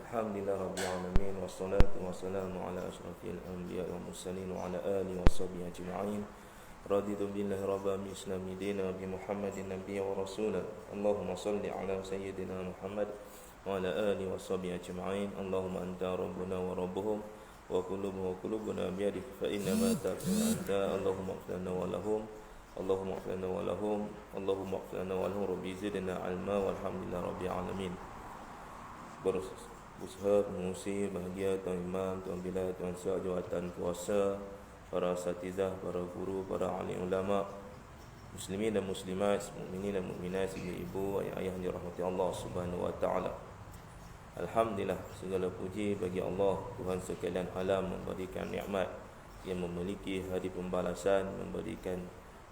Alhamdulillah Rabbil Alamin. Wassalatu wassalamu ala ashrafil anbiya wal mursalin wa ala alihi washabihi ajma'in. Raditu billahi rabban bi islami dina bi Muhammadin nabiyya wa rasula. Allahumma salli ala sayyidina Muhammad wa ala alihi washabihi ajma'in. Allahumma anta rabbuna wa rabbuhum wa qulubuna biyadik fa inna ma ta'anta. Allahumma ighfir lana wa lahum. Allahumma ighfir lana wa lahum. Allahumma ighfir lana wa lahum. Rabbi zidna ilma walhamdulillahi rabbil alamin. Berusaha mengusi bahagia Tuan Imam, Tuan Bilal, Tuan Syah, jawatan kuasa, para asatizah, para guru, para alim ulama, muslimin dan muslimat, mukminin dan mukminat, ibu, ayah-ayah yang dirahmati Allah Subhanahu wa taala. Alhamdulillah, segala puji bagi Allah, Tuhan sekalian alam, memberikan nikmat yang memiliki hari pembalasan, memberikan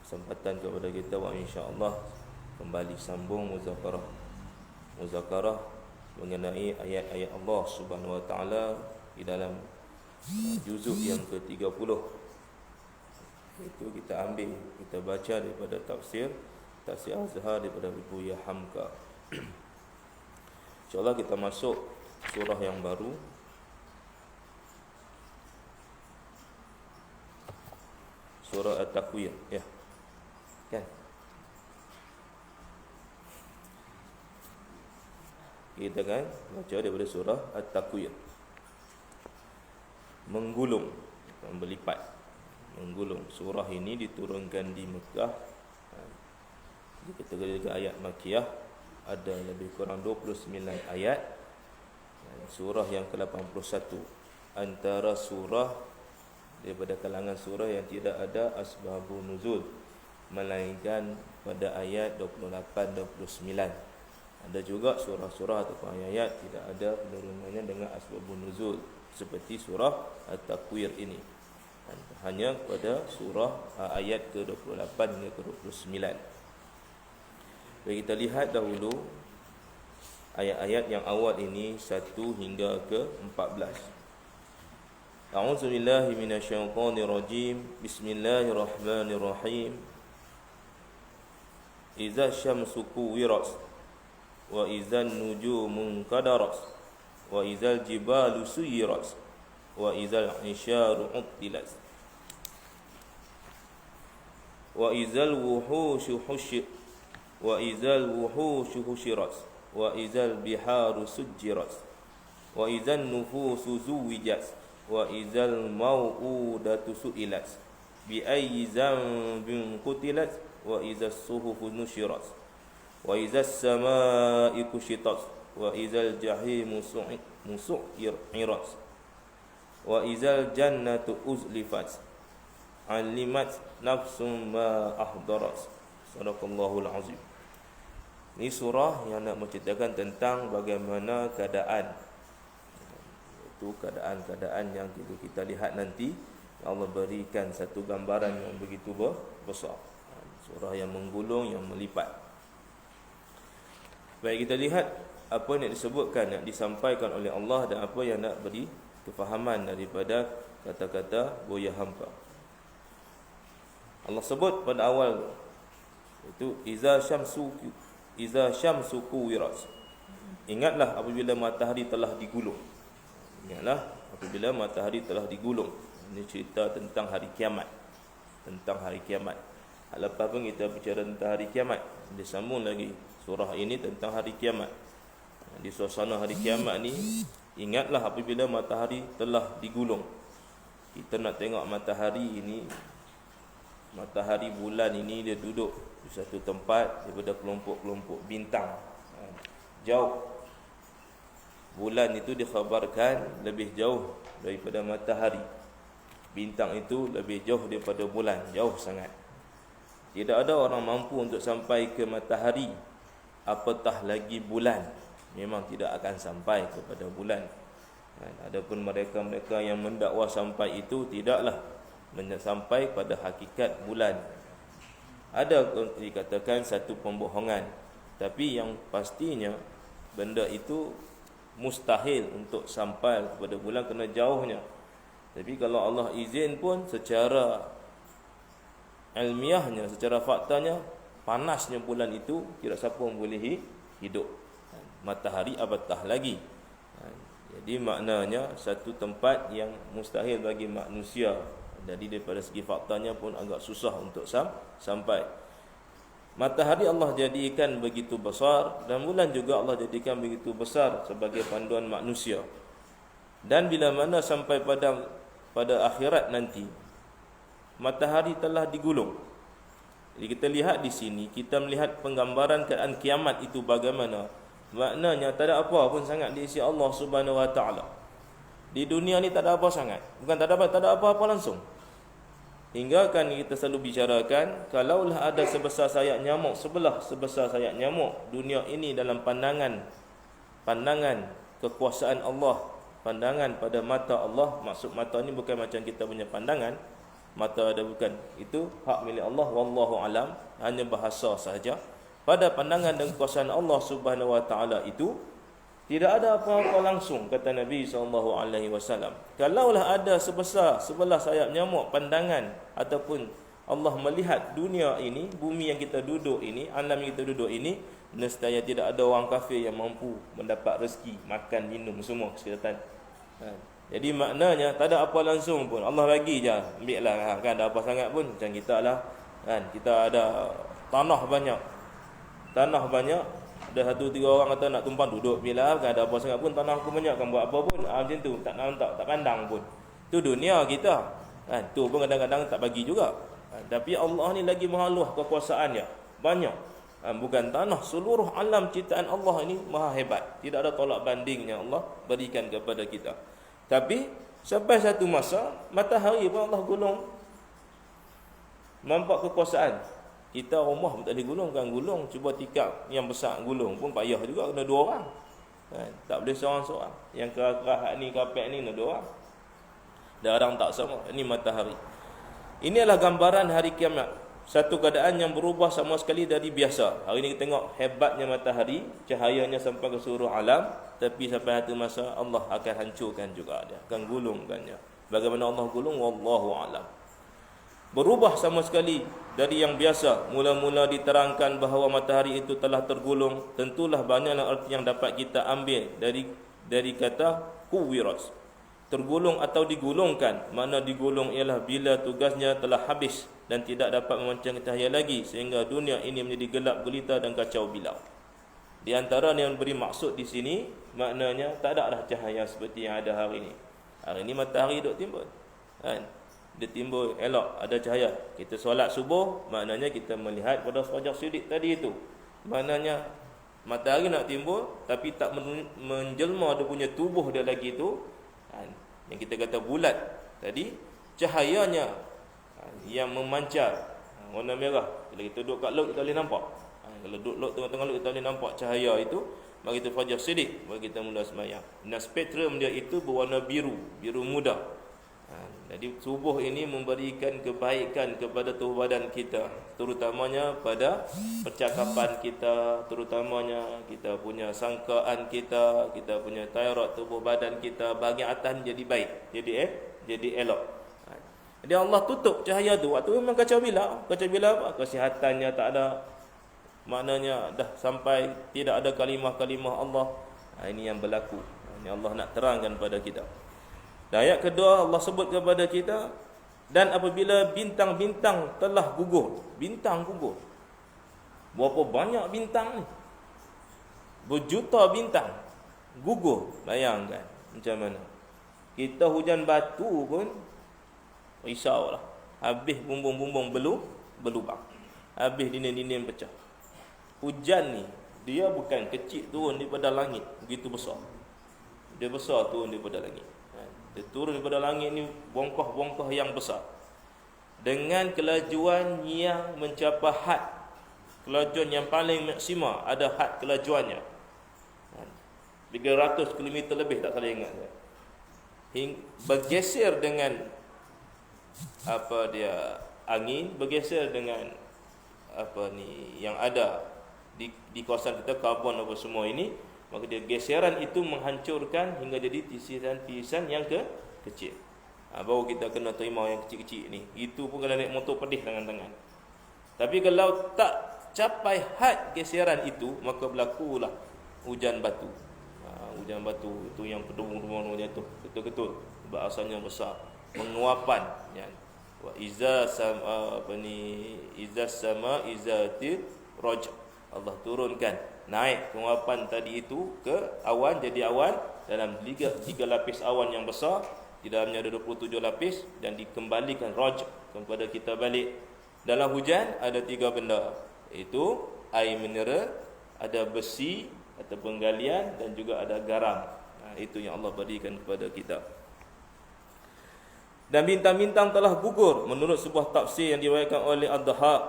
kesempatan kepada kita wa insya-Allah kembali sambung muzakarah mengenai ayat-ayat Allah Subhanahu wa taala di dalam juzuk yang ke-30. Itu kita ambil, kita baca daripada tafsir Azhar daripada Buya Hamka. InsyaAllah kita masuk surah yang baru, surah At-Takwir, ya. Kan? Kita kan baca daripada surah At-Takwir. Menggulung, berlipat, menggulung. Surah ini diturunkan di Mekah. Kita kata ayat Makkiyah, ada lebih kurang 29 ayat. Surah yang ke-81 antara surah daripada kalangan surah yang tidak ada asbabun nuzul, melainkan pada ayat 28-29. Ada juga surah-surah atau ayat tidak ada penurunannya dengan asbabun nuzul seperti surah At-Takwir ini. Hanya pada surah ayat ke-28 hingga ke-29. Baik, kita lihat dahulu ayat-ayat yang awal ini 1 hingga ke-14. A'udzubillahi minasyaitonirrajim. Bismillahirrahmanirrahim. Iza syamsu kuwirat wa izan nujumun kadarat wa izal jibalu suyirat wa izal isyaru uttilat wa izal wuhushu husyirat wa izal wuhushu husyirat wa izal biharu sujjirat wa izan nufusu zuwijat wa izal mau'udatu su'ilat bi ayyi dhanbin qutilat wa izas suhufu nusyirat wa izas samaa'i kushitat wa izal jahimu su'irat wa izal jannatu uzlifat alimat nafsum ma ahdarat. Sadaqallahul azim. Ini surah yang nak menceritakan tentang bagaimana keadaan, itu keadaan-keadaan yang kita lihat nanti. Allah berikan satu gambaran yang begitu besar. Surah yang menggulung, yang melipat. Baik, kita lihat apa yang disebutkan, yang disampaikan oleh Allah dan apa yang nak beri kefahaman daripada kata-kata Buya Hamka. Allah sebut pada awal itu iza syamsu kuwirat. Ingatlah apabila matahari telah digulung. Ingatlah apabila matahari telah digulung. Ini cerita tentang hari kiamat. Tentang hari kiamat. Lepas pun kita bicara tentang hari kiamat, disambung lagi surah ini tentang hari kiamat. Di suasana hari kiamat ni, ingatlah apabila matahari telah digulung. Kita nak tengok matahari ini, matahari bulan ini dia duduk di satu tempat daripada kelompok-kelompok bintang. Jauh. Bulan itu dikhabarkan lebih jauh daripada matahari. Bintang itu lebih jauh daripada bulan, jauh sangat. Tidak ada orang mampu untuk sampai ke matahari, apatah lagi bulan. Memang tidak akan sampai kepada bulan. Adapun mereka-mereka yang mendakwa sampai itu, tidaklah sampai pada hakikat bulan. Ada dikatakan satu pembohongan, tapi yang pastinya benda itu mustahil untuk sampai kepada bulan kerana jauhnya. Tapi kalau Allah izin pun, secara ilmiahnya, secara faktanya, panasnya bulan itu tidak siapa yang boleh hidup. Matahari apatah lagi. Jadi maknanya satu tempat yang mustahil bagi manusia. Jadi daripada segi faktanya pun agak susah untuk sampai. Matahari Allah jadikan begitu besar, dan bulan juga Allah jadikan begitu besar sebagai panduan manusia. Dan bila mana sampai pada akhirat nanti, matahari telah digulung. Jadi kita lihat di sini, kita melihat penggambaran keadaan kiamat itu bagaimana. Maknanya tak ada apa pun sangat di sisi Allah Subhanahu Wa Taala. Di dunia ni tak ada apa sangat. Bukan tak ada apa-apa langsung. Hingga kan kita selalu bicarakan, kalaulah ada sebesar sayap nyamuk, sebelah sebesar sayap nyamuk dunia ini dalam pandangan kekuasaan Allah, pandangan pada mata Allah. Maksud mata ni bukan macam kita punya pandangan, mata ada bukan, itu hak milik Allah, wallahu alam, hanya bahasa sahaja. Pada pandangan dan kekuasaan Allah Subhanahu Wa Taala itu tidak ada apa-apa langsung, kata Nabi SAW. Kalaulah ada sebelah sayap nyamuk pandangan, ataupun Allah melihat dunia ini, bumi yang kita duduk ini, alam yang kita duduk ini, nescaya tidak ada orang kafir yang mampu mendapat rezeki, makan, minum semua kesihatan. Jadi maknanya tak ada apa langsung pun, Allah bagi je, ambil lah, kan ada apa sangat pun. Macam kita lah, kan, kita ada tanah banyak, ada 2-3 orang kata nak tumpang duduk bila, kan ada apa sangat pun, tanah aku banyak, kan buat apa pun, macam tu, tak pandang pun. Tu dunia kita, kan, tu pun kadang-kadang tak bagi juga. Tapi Allah ni lagi maha luas kekuasaannya, banyak. Bukan tanah, seluruh alam ciptaan Allah ini maha hebat, tidak ada tolak bandingnya Allah berikan kepada kita. Tapi sampai satu masa matahari pun Allah gulung, nampak kekuasaan. Kita rumah pun tak boleh gulung, kan gulung, cuba tikar yang besar gulung pun payah juga, kena 2 orang, kan? Tak boleh seorang-seorang. Yang kerah-kerah ni, kapek ni, kena 2 orang. Darang tak sama. Ini matahari. Ini adalah gambaran hari kiamat, satu keadaan yang berubah sama sekali dari biasa. Hari ini kita tengok hebatnya matahari, cahayanya sampai ke seluruh alam, tapi sampai satu masa Allah akan hancurkan juga dia, akan gulungkannya. Bagaimana Allah gulung, wallahu alam. Berubah sama sekali dari yang biasa. Mula-mula diterangkan bahawa matahari itu telah tergulung, tentulah banyaklah arti yang dapat kita ambil dari kata kuwirat, tergulung atau digulungkan. Makna digulung ialah bila tugasnya telah habis dan tidak dapat memancarkan cahaya lagi, sehingga dunia ini menjadi gelap gulita dan kacau bilau. Di antara yang beri maksud di sini, maknanya tak ada dah cahaya seperti yang ada hari ini. Hari ini matahari duk timbul, kan? Dia timbul elok, ada cahaya. Kita solat subuh, maknanya kita melihat pada fajar sidik tadi itu. Maknanya matahari nak timbul, tapi tak menjelma dia punya tubuh dia lagi itu, kan? Yang kita kata bulat tadi, cahayanya yang memancar warna merah. Kalau kita duduk kat laut, kita boleh nampak. Kalau duduk laut, tengah-tengah laut, kita boleh nampak cahaya itu. Maka kita fajar sidik, maka kita mula sembahyang. Dan spektrum dia itu berwarna biru, biru muda. Jadi subuh ini memberikan kebaikan kepada tubuh badan kita, terutamanya pada percakapan kita, terutamanya kita punya sangkaan kita punya thyroid tubuh badan kita, bahagian atas jadi baik, jadi elok. Jadi Allah tutup cahaya tu, waktu memang kacau bilau apa? Kesihatannya tak ada, maknanya dah sampai tidak ada kalimah-kalimah Allah. Ini yang berlaku. Ini Allah nak terangkan pada kita. Dan ayat kedua Allah sebut kepada kita, dan apabila bintang-bintang telah gugur. Bintang gugur. Berapa banyak bintang ni? Berjuta bintang gugur. Bayangkan macam mana. Kita hujan batu pun risaulah. Habis bumbung-bumbung berlubang. Habis dinding-dinding pecah. Hujan ni dia bukan kecil turun daripada langit, begitu besar. Dia besar turun daripada langit. Dia turun daripada langit ni bongkah-bongkah yang besar, dengan kelajuan yang mencapai had, kelajuan yang paling maksima, ada had kelajuannya 300 km lebih, tak salah ingat. Bergeser dengan angin, bergeser dengan yang ada di kawasan kita, karbon apa semua ini. Maka dia geseran itu menghancurkan hingga jadi tisisan-tisisan yang kecil. Baru kita kena terima yang kecil-kecil ni. Itu pun kalau naik motor pedih tangan-tangan. Tapi kalau tak capai had geseran itu, maka berlakulah hujan batu. Hujan batu itu yang kedung-kedung jatuh betul-betul sebab asalnya besar, penguapan ya. Wa iza sama iza sama izati raj, Allah turunkan naik penguapan tadi itu ke awan, jadi awan dalam tiga lapis awan yang besar, di dalamnya ada 27 lapis dan dikembalikan raj kepada kita balik. Dalam hujan ada 3 benda, iaitu air mineral, ada besi atau penggalian, dan juga ada garam. Itu yang Allah berikan kepada kita. Dan bintang-bintang telah gugur menurut sebuah tafsir yang diriwayatkan oleh Ad-Dhahhak,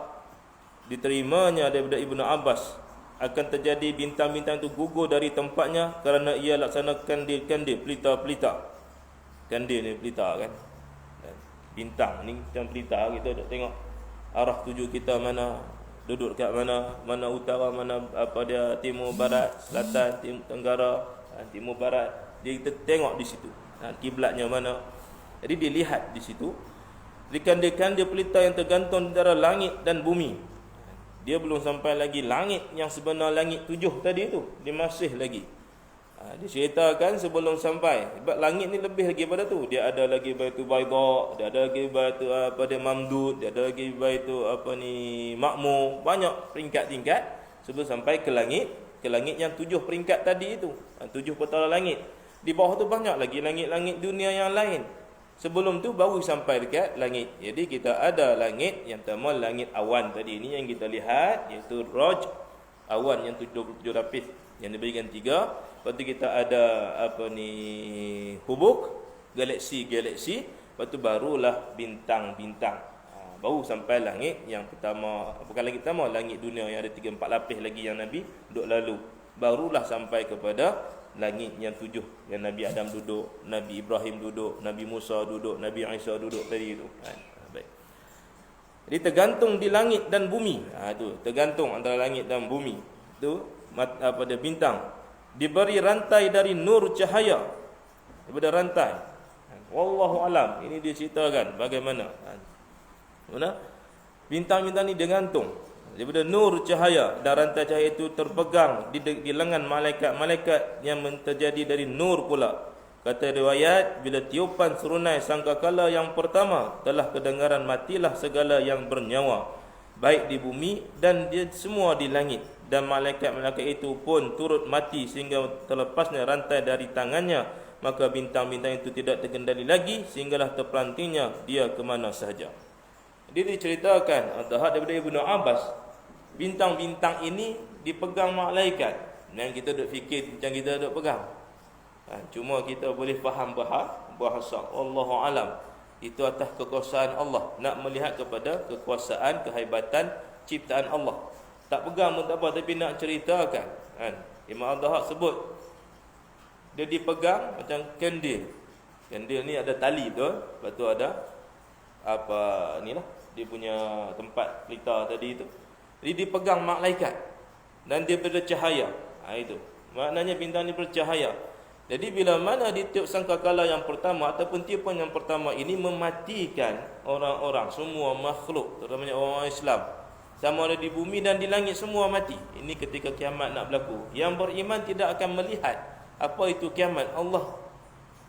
diterimanya daripada Ibnu Abbas, akan terjadi bintang-bintang itu gugur dari tempatnya kerana ia laksana kandil-kandil, pelita-pelita. Kandil ni pelita kan, bintang ni macam pelita, kita duk tengok arah tuju kita mana, duduk kat mana, mana utara, mana apa dia, timur, barat, selatan, timur, tenggara, timur, barat. Dia kita tengok di situ kiblatnya mana. Jadi dilihat di situ. Kandil-kandil pelita yang tergantung di antara langit dan bumi. Dia belum sampai lagi langit yang sebenar, langit 7 tadi tu. Dia masih lagi. Diceritakan sebelum sampai. Sebab langit ni lebih lagi pada tu. Dia ada lagi Baitul Baida, dia ada lagi Baitul apa dia Mamdud, dia ada lagi Baitul apa ni Makmur. Banyak peringkat tingkat sebelum sampai ke langit yang 7 peringkat tadi itu. 7 petala langit. Di bawah tu banyak lagi langit-langit dunia yang lain. Sebelum tu baru sampai dekat langit. Jadi kita ada langit yang pertama, langit awan tadi ini yang kita lihat, iaitu raj, awan yang 27 lapis yang diberikan 3. Lepas tu kita ada apa ni hubuk, galaksi-galaksi. Lepas tu barulah bintang-bintang. Baru sampai langit yang pertama, bukan langit pertama, langit dunia yang ada 3-4 lapis lagi yang Nabi duduk lalu. Barulah sampai kepada langit yang 7 yang Nabi Adam duduk, Nabi Ibrahim duduk, Nabi Musa duduk, Nabi Isa duduk tadi itu. Baik. Jadi tergantung di langit dan bumi. Itu tergantung antara langit dan bumi. Itu pada bintang diberi rantai dari nur cahaya, daripada rantai. Wallahu alam. Ini dia ceritakan bagaimana. Mana bintang-bintang ni digantung daripada nur cahaya, dan rantai cahaya itu terpegang di lengan malaikat-malaikat yang terjadi dari nur pula. Kata riwayat, bila tiupan serunai sangkakala yang pertama, telah kedengaran matilah segala yang bernyawa, baik di bumi dan dia semua di langit. Dan malaikat-malaikat itu pun turut mati sehingga terlepasnya rantai dari tangannya. Maka bintang-bintang itu tidak terkendali lagi sehinggalah terpelantingnya dia ke mana sahaja. Jadi diceritakan daripada Ibnu Abbas, bintang-bintang ini dipegang malaikat. Dan kita duk fikir macam kita duk pegang. Cuma kita boleh faham bahasa Allahu alam. Itu atas kekuasaan Allah. Nak melihat kepada kekuasaan, kehebatan ciptaan Allah. Tak pegang pun tak apa, tapi nak ceritakan. Imam Ad-Dhahhak sebut dia dipegang macam kandil. Kandil ni ada tali tu, lepas tu ada apa inilah dia punya tempat pelita tadi tu. Jadi dipegang malaikat dan dia bercahaya. Itu maknanya bintang ni bercahaya. Jadi bila mana ditiup sangkakala yang pertama ataupun tiupan yang pertama ini mematikan orang-orang, semua makhluk, terutamanya orang Islam, sama ada di bumi dan di langit, semua mati. Ini ketika kiamat nak berlaku. Yang beriman tidak akan melihat apa itu kiamat. Allah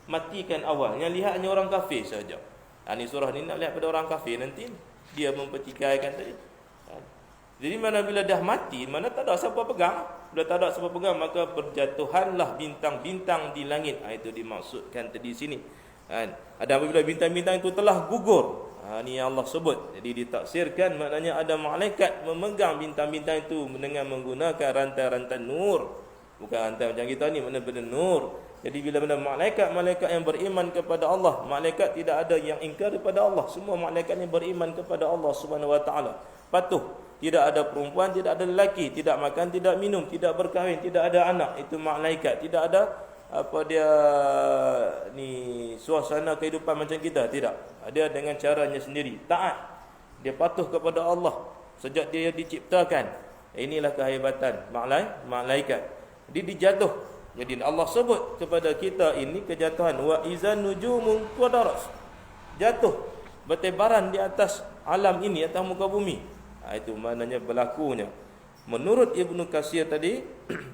matikan awal. Yang lihat hanya orang kafir saja. Ini surah ni nak lihat pada orang kafir nanti. Dia mempertikaikan tadi. Jadi mana bila dah mati, mana tak ada siapa pegang. Bila tak ada siapa pegang, maka berjatuhanlah bintang-bintang di langit. Itu dimaksudkan tadi sini. Ada apabila bintang-bintang itu telah gugur. Ini yang Allah sebut. Jadi ditaksirkan maknanya ada malaikat memegang bintang-bintang itu dengan menggunakan rantai-rantai nur. Bukan rantai macam kita ni, mana benda nur. Jadi bila benda malaikat-malaikat yang beriman kepada Allah, malaikat tidak ada yang ingkar kepada Allah. Semua malaikat ni beriman kepada Allah Subhanahu Wa Taala. Patuh. Tidak ada perempuan, tidak ada lelaki, tidak makan, tidak minum, tidak berkahwin, tidak ada anak. Itu malaikat. Tidak ada apa dia ni suasana kehidupan macam kita, tidak. Dia dengan caranya sendiri, taat. Dia patuh kepada Allah sejak dia diciptakan. Inilah kehebatan malaikat. Dia dijatuh. Jadi Allah sebut kepada kita ini kejatuhan, wa izan nujumun qadarat. Jatuh bertebaran di atas alam ini, atas muka bumi. Itu maknanya berlakunya. Menurut Ibnu Katsir tadi,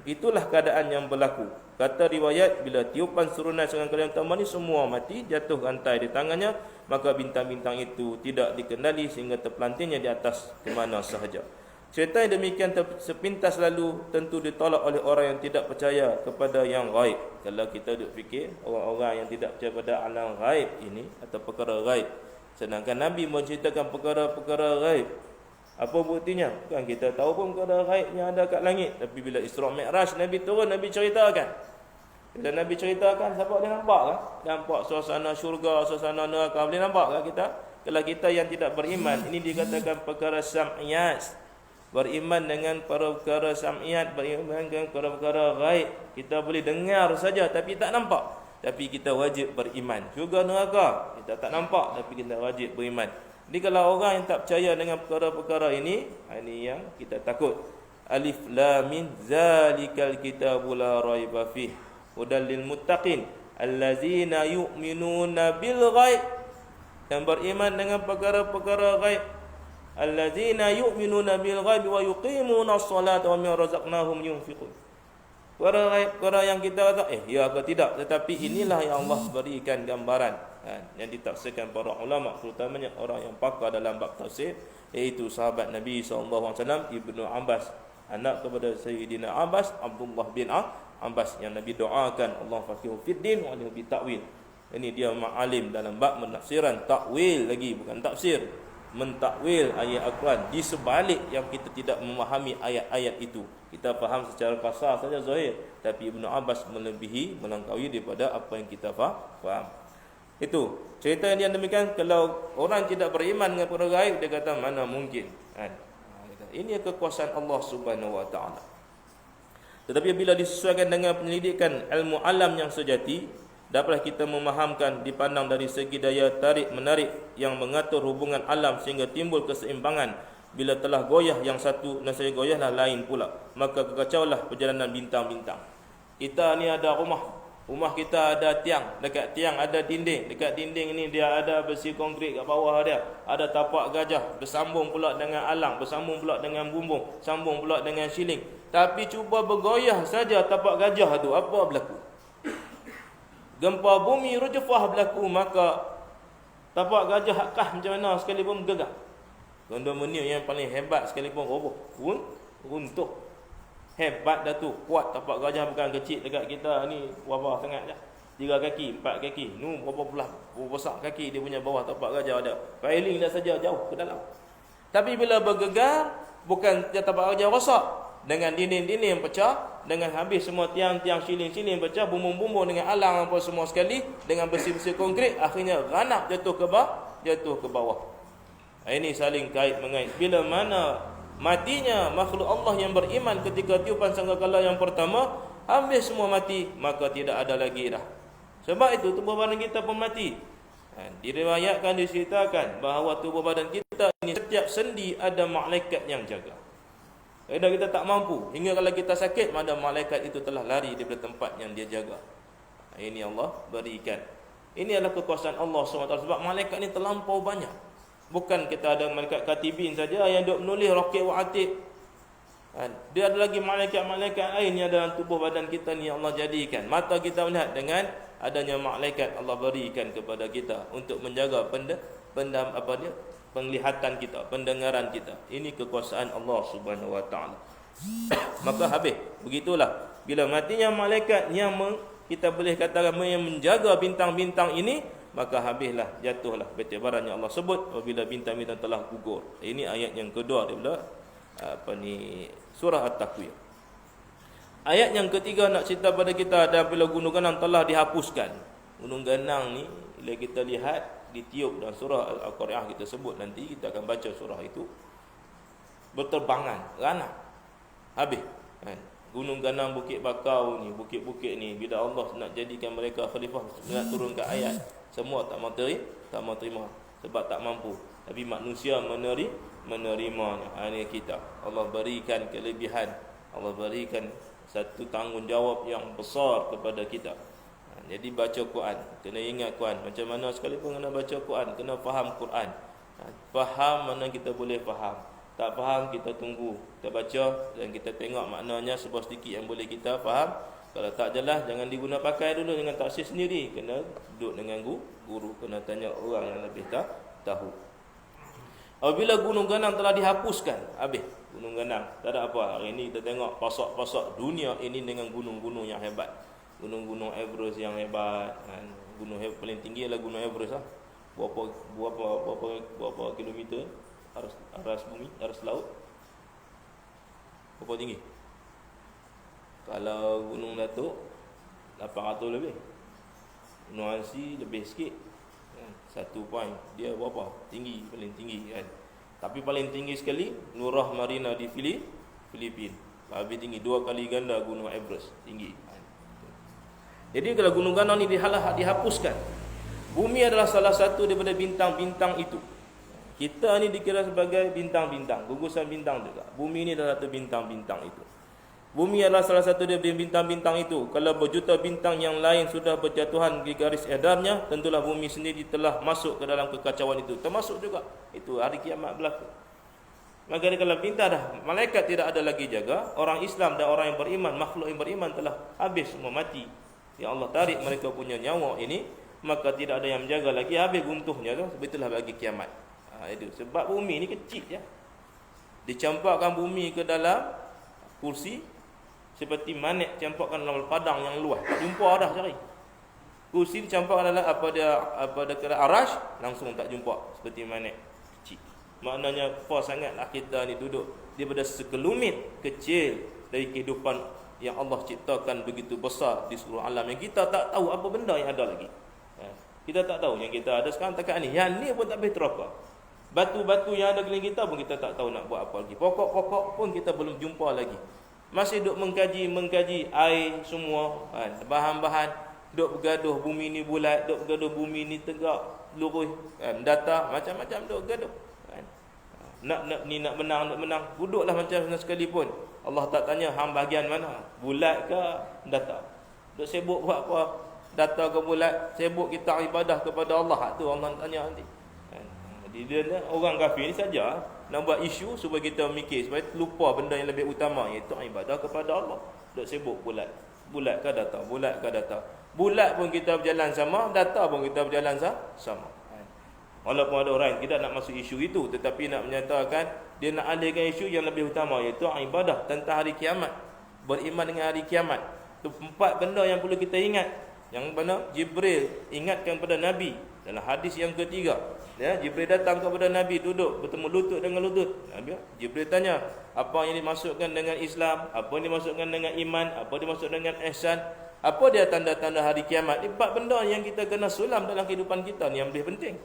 itulah keadaan yang berlaku. Kata riwayat, bila tiupan serunai seorang kalian utama ni semua mati, jatuh rantai di tangannya, maka bintang-bintang itu tidak dikendali sehingga terpelantingnya di atas ke mana sahaja. Cerita yang demikian sepintas lalu tentu ditolak oleh orang yang tidak percaya kepada yang gaib. Kalau kita duk fikir orang-orang yang tidak percaya pada alam gaib ini atau perkara gaib, sedangkan Nabi menceritakan perkara-perkara gaib, apa buktinya? Bukan kita tahu pun perkara gaib yang ada kat langit, tapi bila Isra Mi'raj Nabi turun, Nabi ceritakan. Bila Nabi ceritakan, siapa boleh nampak kan? Nampak suasana syurga, suasana neraka, boleh nampak kan kita? Kalau kita yang tidak beriman, ini dikatakan perkara sam'iyat. Beriman dengan perkara sam'iyat, beriman dengan perkara gaib. Kita boleh dengar saja tapi tak nampak, tapi kita wajib beriman. Syurga neraka kita tak nampak, tapi kita wajib beriman. Jadi kalau orang yang tak percaya dengan perkara-perkara ini yang kita takut. Alif lam mim zalikal kitabul la raiba fih hudal lil muttaqin allazina yu'minuna bil ghaib, yang beriman dengan perkara-perkara gaib. Allazina yu'minuna bil ghaibi wa yuqimuna as-salata wa mimma razaqnahum yunfiqun. Perkara yang kita kata ya atau tidak, tetapi inilah yang Allah berikan gambaran yang ditafsirkan para ulama, terutamanya orang yang pakar dalam bab tafsir, iaitu sahabat Nabi SAW Ibnu Abbas, anak kepada Sayyidina Abbas, Abdullah bin Abbas, yang Nabi doakan Allah faqihu fid din wa alim bi ta'wil. Ini dia ma'alim dalam bab menafsiran, takwil lagi bukan tafsir, mentakwil ayat Al-Quran di sebalik yang kita tidak memahami ayat-ayat itu. Kita faham secara kasar saja zahir, tapi Ibnu Abbas melebihi, melangkaui daripada apa yang kita faham. Itu cerita yang demikian. Kalau orang tidak beriman dengan perkara gaib, dia kata mana mungkin kan? Ini kekuasaan Allah Subhanahu wa taala. Tetapi bila disesuaikan dengan penyelidikan ilmu alam yang sejati, dapatlah kita memahamkan, dipandang dari segi daya tarik menarik yang mengatur hubungan alam sehingga timbul keseimbangan. Bila telah goyah yang satu, nasib goyahlah lain pula, maka kekacaulah perjalanan bintang-bintang. Kita ni ada rumah kita ada tiang, dekat tiang ada dinding, dekat dinding ini dia ada besi konkrit kat bawah dia, ada tapak gajah, bersambung pula dengan alang, bersambung pula dengan bumbung, sambung pula dengan siling. Tapi cuba bergoyah saja tapak gajah tu, apa berlaku? Gempa bumi rujufah berlaku, maka tapak gajah kah macam mana sekalipun bergegar. Kondominium yang paling hebat sekalipun roboh pun runtuh. Hebat dah tu, kuat tapak gajah, bukan kecil dekat kita ni berapa sangat je. 3 kaki, 4 kaki. Nu berapa besar kaki dia punya bawah tapak gajah ada. Railing dah saja jauh ke dalam. Tapi bila bergegar, bukan tapak gajah rosak, dengan dinding-dinding pecah, dengan habis semua tiang-tiang siling-siling pecah, bumbung-bumbung dengan alang apa semua sekali, dengan besi-besi konkrit, akhirnya ranap jatuh ke bawah. Ini saling kait mengait. Bila mana matinya makhluk Allah yang beriman ketika tiupan sangkakala yang pertama, habis semua mati, maka tidak ada lagi dah. Sebab itu tubuh badan kita pun mati. Diriwayatkan, diceritakan bahawa tubuh badan kita ini setiap sendi ada malaikat yang jaga. Kadang kita tak mampu, hingga kalau kita sakit, mana malaikat itu telah lari daripada tempat yang dia jaga. Ini Allah berikan. Ini adalah kekuasaan Allah SWT. Sebab malaikat ini terlampau banyak. Bukan kita ada malaikat katibin saja yang duk menulis raqib wa atid. Dia ada lagi malaikat-malaikat lain yang dalam tubuh badan kita ni Allah jadikan. Mata kita melihat, dengan adanya malaikat Allah berikan kepada kita untuk menjaga penglihatan kita, pendengaran kita. Ini kekuasaan Allah Subhanahu wa taala. Maka habis. Begitulah bila matinya malaikat yang kita boleh katakan yang menjaga bintang-bintang ini, maka habislah, jatuhlah bertebaran yang Allah sebut apabila bintang-bintang telah gugur. Ini ayat yang kedua daripada surah At-Takwir. Ayat yang ketiga nak cerita pada kita, dan bila gunung ganang telah dihapuskan. Gunung ganang ni bila kita lihat ditiup dalam surah Al-Qari'ah, kita sebut nanti, kita akan baca surah itu, berterbangan, ranap, habis gunung ganang, bukit bakau ni, bukit-bukit ni, bila Allah nak jadikan mereka khalifah, nak turunkan ayat, semua tak mau terima sebab tak mampu. Tapi manusia menerimanya. Ini kita. Allah berikan kelebihan, Allah berikan satu tanggungjawab yang besar kepada kita. Jadi baca Quran, kena ingat Quran. Macam mana sekalipun kena baca Quran, kena faham Quran. Faham mana kita boleh faham. Tak faham, kita tunggu, kita baca dan kita tengok maknanya sebuah sedikit yang boleh kita faham. Kalau tak jelas, jangan diguna pakai dulu dengan taksir sendiri. Kena duduk dengan guru, kena tanya orang yang lebih tahu. Apabila Gunung Ganang telah dihapuskan, habis Gunung Ganang, tak ada apa. Hari ini kita tengok pasok-pasok dunia ini dengan gunung-gunung yang hebat. Gunung-gunung Everest yang hebat, kan? Gunung paling tinggi adalah Gunung Everest lah. Berapa kilometer aras bumi, aras laut? Berapa tinggi? Kalau Gunung Datuk 800 lebih. Gunung Ansi lebih sikit. 1 point. Dia berapa? Tinggi, paling tinggi kan. Tapi paling tinggi sekali Nurah Marina di Filipina. Lebih tinggi 2 kali ganda Gunung Everest tinggi. Jadi kalau Gunung Ganang ni dihapuskan, bumi adalah salah satu daripada bintang-bintang itu. Kita ni dikira sebagai bintang-bintang, gugusan bintang juga. Bumi ni adalah satu bintang-bintang itu. Bumi adalah salah satu daripada bintang-bintang itu. Kalau berjuta bintang yang lain sudah berjatuhan di garis edarnya, tentulah bumi sendiri telah masuk ke dalam kekacauan itu. Termasuk juga itu hari kiamat berlaku. Maka kalau bintang dah, malaikat tidak ada lagi jaga, orang Islam dan orang yang beriman, makhluk yang beriman telah habis semua mati. Ya Allah tarik mereka punya nyawa ini, maka tidak ada yang menjaga lagi, habis guntuhnya tu, begitulah bagi kiamat. Itu sebab bumi ni kecil ya. Dicampakkan bumi ke dalam kursi seperti manet campakkan dalam padang yang luas, tak jumpa dah cari. Kursi dicampakkan dalam apa dia kena arash, langsung tak jumpa seperti manet kecil. Maknanya apa sangatlah kita ni duduk daripada sekelumit kecil dari kehidupan yang Allah ciptakan begitu besar di seluruh alam yang kita tak tahu apa benda yang ada lagi. Kita tak tahu yang kita ada sekarang takat ni. Yang ni pun tak boleh teraka. Batu-batu yang ada keliling kita pun kita tak tahu nak buat apa lagi. Pokok-pokok pun kita belum jumpa lagi. Masih duk mengkaji air semua, kan? Bahan-bahan duk bergaduh bumi ni bulat, duk bergaduh bumi ni tegak, lurus, kan? Data macam-macam duk bergaduh, kan? Nak menang, duduklah macam mana sekalipun. Allah tak tanya hang bahagian mana, bulat ke data. Duk sibuk buat apa? Data ke bulat, sibuk kita ibadah kepada Allah, tu Allah tanya nanti. Dia orang kafir ni saja nak buat isu supaya kita mikir, supaya lupa benda yang lebih utama, iaitu ibadah kepada Allah. Duk sibuk bulat ke data, bulat ke data. Bulat pun kita berjalan sama, data pun kita berjalan sama. Walaupun ada orang tidak nak masuk isu itu, tetapi nak menyatakan dia nak alihkan isu yang lebih utama, iaitu ibadah tentang hari kiamat, beriman dengan hari kiamat. Itu 4 benda yang perlu kita ingat. Yang mana Jibril ingatkan kepada Nabi dalam hadis yang ketiga. Ya, Jibril datang kepada Nabi, duduk bertemu lutut dengan lutut. Nabi, Jibril tanya, apa yang dimasukkan dengan Islam, apa yang dimasukkan dengan iman, apa yang dimasukkan dengan ihsan, apa dia tanda-tanda hari kiamat. Ini 4 benda yang kita kena sulam dalam kehidupan kita ni yang lebih penting.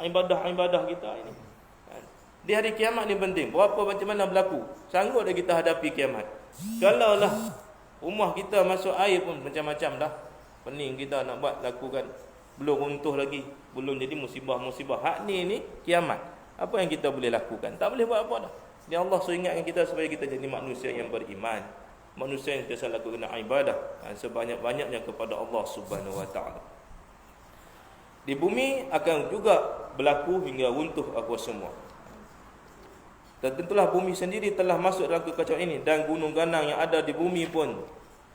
Ibadah kita ini. Di hari kiamat ni penting. Berapa macam mana berlaku? Sanggup dah kita hadapi kiamat. Kalau lah rumah kita masuk air pun macam-macam dah. Pening kita nak buat lakukan. Belum runtuh lagi, belum jadi musibah-musibah. Hak ni kiamat. Apa yang kita boleh lakukan? Tak boleh buat apa dah. Dia Allah so ingatkan kita supaya kita jadi manusia yang beriman, manusia yang sentiasa lakukan ibadah sebanyak-banyaknya kepada Allah Subhanahu wa taala. Di bumi akan juga berlaku hingga runtuh apa semua. Dan tentulah bumi sendiri telah masuk dalam kekacauan ini, dan gunung ganang yang ada di bumi pun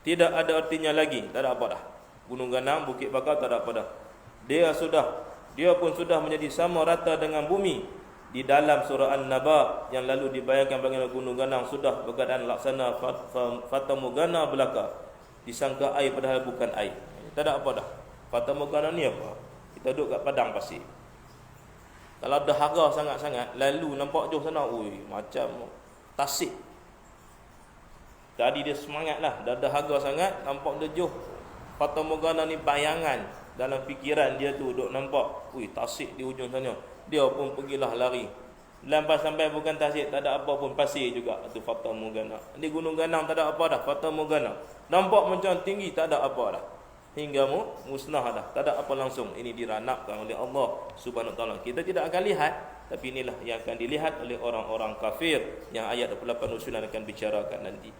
tidak ada artinya lagi. Tak ada apa dah. Gunung Ganang, Bukit Bakar, tak ada apa dah. Dia pun sudah menjadi sama rata dengan bumi. Di dalam surah An-Naba yang lalu dibayangkan bagaimana Gunung Ganang sudah berkeadaan laksana fatamorgana belaka, disangka air padahal bukan air. Tak ada apa dah. Fatamorgana ni apa? Kita duduk kat padang pasir. Kalau dah hara sangat-sangat, lalu nampak jauh sana, macam tasik. Tadi dia semangat lah, dah hara sangat, nampak dia jauh. Fatamorgana ni bayangan dalam fikiran dia tu, duk nampak, tasik di ujung sana. Dia pun pergilah lari. Lampas sampai bukan tasik, tak ada apa pun, pasir juga. Itu fatamorgana. Di Gunung Ganang tak ada apa dah, fatamorgana. Nampak macam tinggi, tak ada apa dah. Hingga musnah dah, tak ada apa langsung. Ini diranapkan oleh Allah Subhanahu wa taala. Kita tidak akan lihat, tapi inilah yang akan dilihat oleh orang-orang kafir yang ayat 28 usulan akan bicarakan nanti.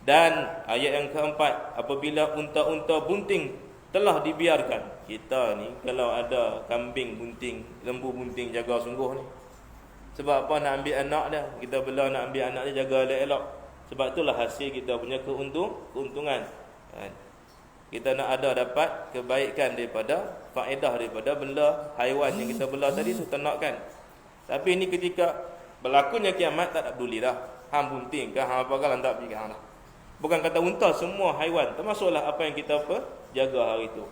Dan ayat yang keempat, apabila unta-unta bunting telah dibiarkan. Kita ni kalau ada kambing bunting, lembu bunting, jaga sungguh ni. Sebab apa? Nak ambil anak dia. Kita bela nak ambil anak dia, jaga elok-elok. Sebab itulah hasil kita punya keuntungan. Kita nak ada dapat kebaikan daripada, faedah daripada benda haiwan yang kita bela tadi tu, ternak kan. Tapi ini ketika berlakunya kiamat, tak peduli dah. Hang bunting ke, hang apa ke, tak fikir hang dah. Bukan kata unta, semua haiwan, termasuklah apa yang kita jaga hari itu.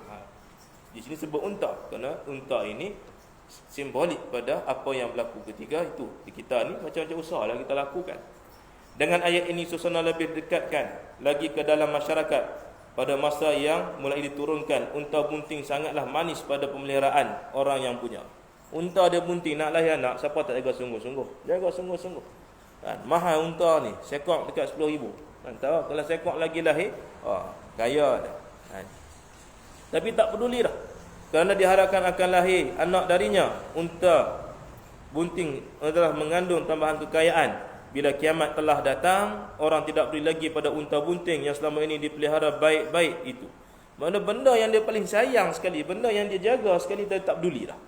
Di sini sebut unta, kerana unta ini simbolik pada apa yang berlaku ketika itu. Di kita ni macam-macam usaha lah kita lakukan. Dengan ayat ini suasana lebih dekatkan lagi ke dalam masyarakat. Pada masa yang mulai diturunkan, unta bunting sangatlah manis pada pemeliharaan orang yang punya. Unta dia bunting nak lahir anak, siapa tak jaga sungguh-sungguh? Jaga sungguh-sungguh. Mahal unta ni, sekok dekat 10,000. Tahu kalau sekok lagi lahir, kaya dah. Tapi tak peduli dah. Kerana diharapkan akan lahir anak darinya. Unta bunting adalah mengandung tambahan kekayaan. Bila kiamat telah datang, orang tidak peduli lagi pada unta bunting yang selama ini dipelihara baik-baik itu. Mana benda yang dia paling sayang sekali, benda yang dia jaga sekali, dia tak peduli dah.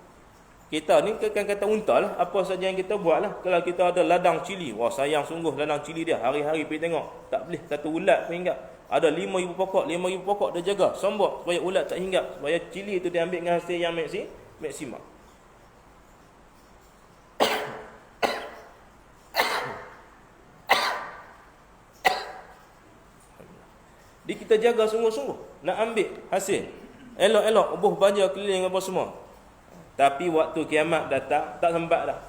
Kita ni kan kata unta lah, apa saja yang kita buat lah. Kalau kita ada ladang cili, wah sayang sungguh ladang cili dia, hari-hari pergi tengok. Tak boleh, satu ulat pun hinggap. Ada 5,000 pokok, 5,000 pokok dia jaga, sombok supaya ulat tak hinggap, supaya cili itu dia ambil dengan hasil yang maksimum. Jadi kita jaga sungguh-sungguh nak ambil hasil. Elok-elok, buh baja keliling apa semua. Tapi waktu kiamat datang, tak sempat dah.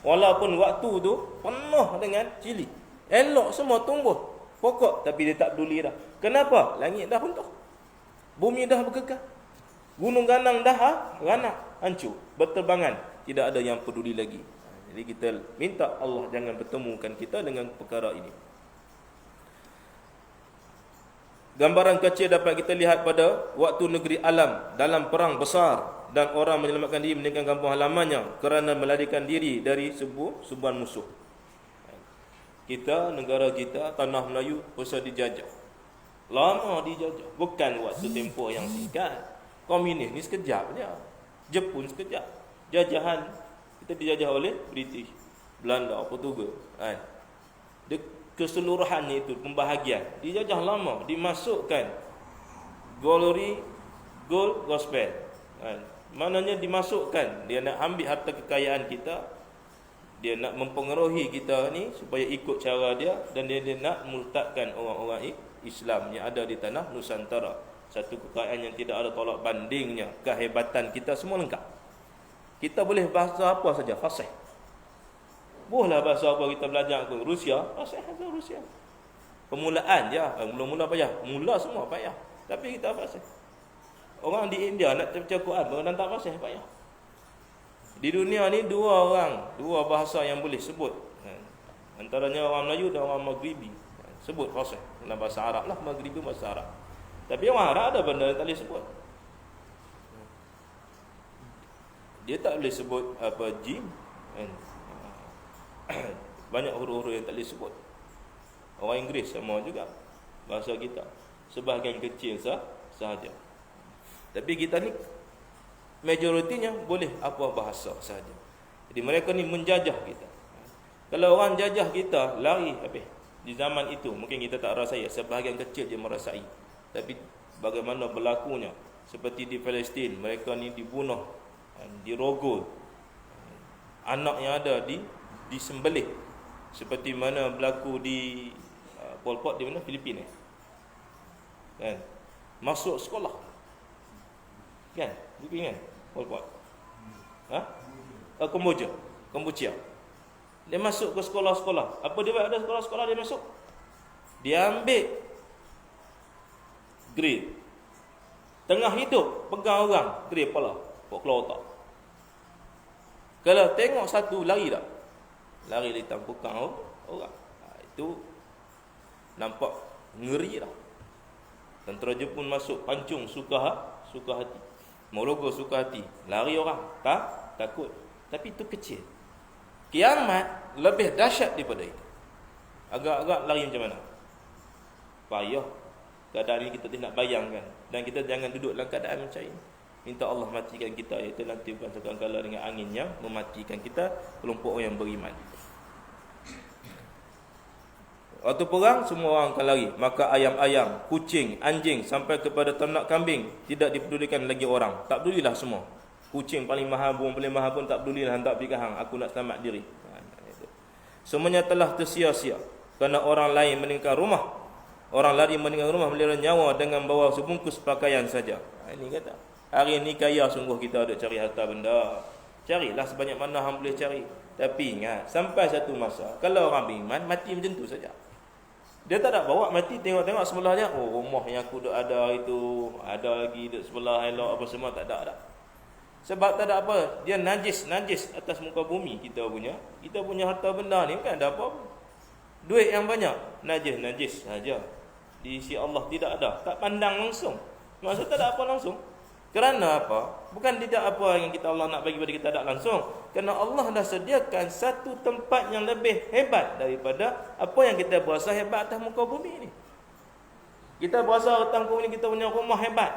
Walaupun waktu tu penuh dengan cili, elok semua tumbuh pokok, tapi dia tak peduli dah. Kenapa? Langit dah runtuh, bumi dah bergegar, gunung ganang dah ranak, hancur, berterbangan, tidak ada yang peduli lagi. Jadi kita minta Allah jangan pertemukan kita dengan perkara ini. Gambaran kecil dapat kita lihat pada waktu negeri alam dalam perang besar dan orang menyelamatkan diri meninggalkan kampung halamannya kerana melarikan diri dari sebuah musuh. Kita, negara kita, tanah Melayu pasal dijajah. Lama dijajah, bukan waktu tempoh yang singkat. Komunis ni sekejap je. Jepun sekejap. Jajahan kita dijajah oleh British, Belanda, Portugal. Keseluruhannya itu pembahagian. Dijajah lama, dimasukkan glory, gold, gospel. Maknanya dimasukkan, dia nak ambil harta kekayaan kita, dia nak mempengaruhi kita ni supaya ikut cara dia, dan dia nak murtadkan orang-orang Islam yang ada di tanah Nusantara. Satu kekayaan yang tidak ada tolak bandingnya. Kehebatan kita semua lengkap. Kita boleh bahasa apa saja, fasih. Bolehlah bahasa apa kita belajar ke Rusia, fasih bahasa Rusia. Permulaan je, mula-mula payah, mula semua payah. Tapi kita fasih. Orang di India nak baca Quran, orang tak fasih payah. Di dunia ni dua bahasa yang boleh sebut. Antaranya orang Melayu dan orang Maghribi. Sebut fasih dalam bahasa Arab lah, Maghribi bahasa Arab. Tapi orang Arab ada benda yang tak boleh sebut. Dia tak boleh sebut apa jim, banyak huruf-huruf yang tak boleh sebut. Orang Inggeris sama juga bahasa kita, sebahagian kecil sahaja. Tapi kita ni majoritinya boleh apa bahasa sahaja. Jadi mereka ni menjajah kita. Kalau orang jajah kita, lari habis. Di zaman itu mungkin kita tak rasai, sebahagian kecil je merasai. Tapi bagaimana berlakunya, seperti di Palestin, mereka ni dibunuh, dirogol, anak yang ada disembelih, seperti mana berlaku di Pol Pot di mana, Filipina kan, masuk sekolah kan, kan Pol Pot Kamboja, dia masuk ke sekolah-sekolah. Apa dia buat? Ada sekolah-sekolah dia masuk, dia ambil grill, tengah hidup pegang orang, grill kepala, keluar otak. Kalau tengok satu lari tak? Lari dari tampukan orang. Itu nampak ngeri lah. Tentera Jepun masuk pancung suka hati. Morogo suka hati. Lari orang. Takut. Tapi itu kecil. Kiamat lebih dahsyat daripada itu. Agak-agak lari macam mana? Payah. Keadaan ini kita tidak bayangkan. Dan kita jangan duduk dalam keadaan macam ini. minta Allah matikan kita, iaitu nanti bukan sekali-kala dengan angin yang mematikan kita, kelompok orang yang beriman. Waktu perang semua orang akan lari, maka ayam-ayam, kucing, anjing sampai kepada ternak kambing tidak dipedulikan lagi orang. Tak pedulilah semua. Kucing paling mahal, burung paling mahal pun tak pedulilah, hendak pergi ke hang, aku nak selamat diri. Semuanya telah tersia-sia kerana orang lain meninggalkan rumah. Orang lari meninggalkan rumah melihara nyawa dengan bawa sebungkus pakaian saja. Ini kata, hari ini kaya sungguh kita ada cari harta benda. Carilah sebanyak mana hang boleh cari. Tapi ingat, sampai satu masa kalau orang beriman mati macam tu saja. Dia tak ada bawa mati, tengok-tengok sebelah dia, oh rumah yang aku dah ada itu, ada lagi dek sebelah elok apa semua, tak ada. Sebab tak ada apa, dia najis atas muka bumi kita punya harta benda ni bukan ada apa. Duit yang banyak, najis saja. Di sisi Allah tidak ada, tak pandang langsung. Maksud tak ada apa langsung. Kerana apa? Bukan tidak apa yang kita Allah nak bagi pada kita tak langsung. Kerana Allah dah sediakan satu tempat yang lebih hebat daripada apa yang kita berasa hebat atas muka bumi ni. Kita berasa atas muka bumi kita punya rumah hebat.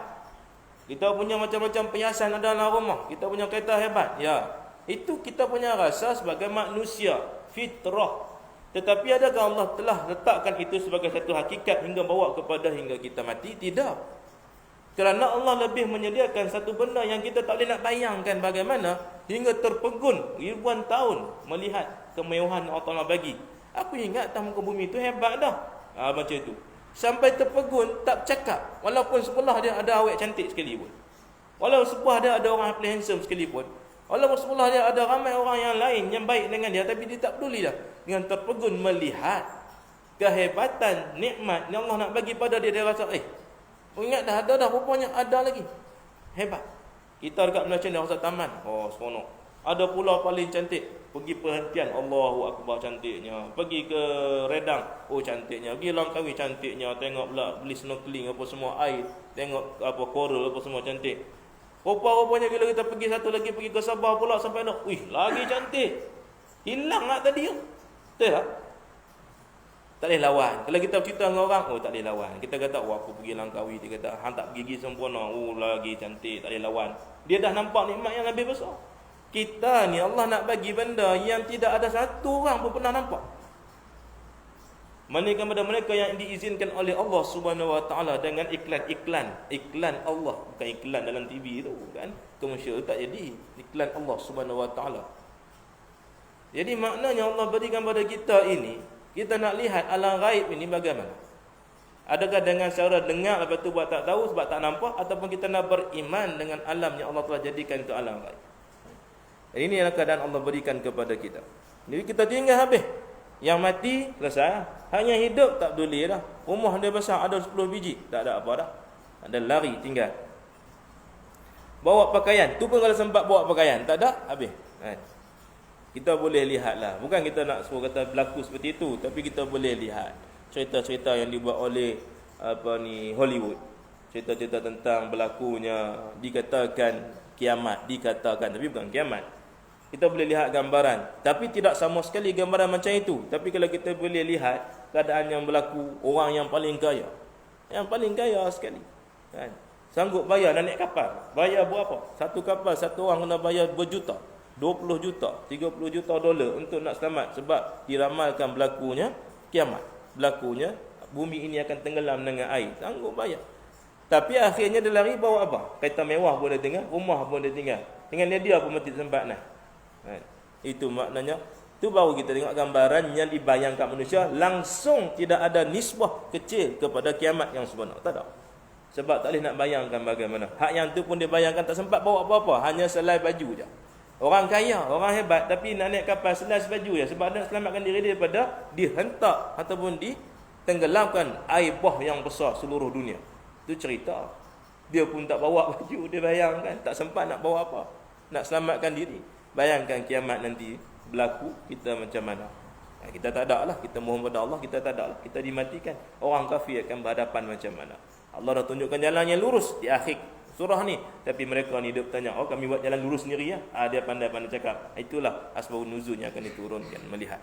Kita punya macam-macam perhiasan ada dalam rumah. Kita punya kereta hebat. Ya, itu kita punya rasa sebagai manusia, fitrah. Tetapi adakah Allah telah letakkan itu sebagai satu hakikat hingga bawa kepada hingga kita mati? Tidak. Kerana Allah lebih menyediakan satu benda yang kita tak boleh nak bayangkan bagaimana hingga terpegun ribuan tahun melihat kemewahan Allah Ta'ala bagi. Aku ingat atas muka bumi itu hebat dah. Macam itu. Sampai terpegun tak bercakap. Walaupun sebelah dia ada awet cantik sekalipun. Walaupun sebelah dia ada orang paling handsome sekalipun. Walaupun sebelah dia ada ramai orang yang lain yang baik dengan dia, tapi dia tak peduli dah. Dengan terpegun melihat kehebatan nikmat yang Allah nak bagi pada dia, dia rasa ingat dah ada rupanya ada lagi. Hebat. Kita dekat Malaysia ni rasa taman. Oh, seronok. Ada pula paling cantik. Pergi perhentian, Allahu Akbar cantiknya. Pergi ke Redang, oh cantiknya. Pergi Langkawi cantiknya. Tengok pula beli snorkeling apa semua air. Tengok apa coral apa semua cantik. Rupa-rupanya bila kita pergi satu lagi pergi ke Sabah pula sampai nak, lagi cantik. Hilang lah tadi. Betul tak? Tak boleh lawan. Kalau kita cerita dengan orang, tak boleh lawan. Kita kata, aku pergi Langkawi. Dia kata, hang tak pergi sempurna. Lagi cantik, tak boleh lawan. Dia dah nampak nikmat yang lebih besar. Kita ni Allah nak bagi benda yang tidak ada satu orang pun pernah nampak. Melainkan pada mereka yang diizinkan oleh Allah Subhanahu Wa Taala dengan iklan Allah, bukan iklan dalam TV tu kan. Komersial tak jadi. Iklan Allah Subhanahu Wa Taala. Jadi maknanya Allah berikan pada kita ini, kita nak lihat alam gaib ini bagaimana. Adakah dengan cara dengar lepas tu buat tak tahu sebab tak nampak, ataupun kita nak beriman dengan alam yang Allah telah jadikan itu alam gaib. Dan ini adalah keadaan Allah berikan kepada kita. Jadi kita tinggal habis. Yang mati selesai. Hanya hidup tak peduli dah. Rumah dia besar ada 10 biji, tak ada apa dah. Ada lari tinggal. Bawa pakaian, tu pun kalau sempat bawa pakaian, tak ada habis. Kita boleh lihatlah. Bukan kita nak suruh kata berlaku seperti itu, tapi kita boleh lihat cerita-cerita yang dibuat oleh Hollywood. Cerita-cerita tentang berlakunya dikatakan kiamat, tapi bukan kiamat. Kita boleh lihat gambaran, tapi tidak sama sekali gambaran macam itu. Tapi kalau kita boleh lihat keadaan yang berlaku, orang yang paling kaya sekali kan, sanggup bayar nak naik kapal. Bayar berapa? Satu kapal, satu orang kena bayar berjuta, 20 juta, 30 juta dolar untuk nak selamat. Sebab diramalkan berlakunya kiamat, berlakunya bumi ini akan tenggelam dengan air. Sanggup bayar. Tapi akhirnya dia lari bawa apa? Kereta mewah pun dia tinggal, rumah pun dia tinggal. Dengan dia pun mati tempat nah. Itu maknanya. Tu baru kita tengok gambaran yang dibayangkan manusia langsung tidak ada nisbah kecil kepada kiamat yang sebenar. Tak ada. Sebab tak boleh nak bayangkan bagaimana. Hak yang tu pun dia bayangkan tak sempat bawa apa-apa, hanya selai baju je. Orang kaya, orang hebat, tapi nak naik kapal selai baju je sebab nak selamatkan diri dia daripada dihentak ataupun ditenggelamkan air bah yang besar seluruh dunia. Itu cerita. Dia pun tak bawa baju, dia bayangkan tak sempat nak bawa apa, nak selamatkan diri. Bayangkan kiamat nanti berlaku, kita macam mana? Kita tak ada lah, kita mohon pada Allah, kita tak ada lah, kita dimatikan. Orang kafir akan berhadapan macam mana? Allah dah tunjukkan jalan yang lurus di akhir surah ni, tapi mereka ni dia bertanya, kami buat jalan lurus sendiri ya? Dia pandai-pandai cakap. Itulah asbabun nuzul yang akan diturunkan, melihat.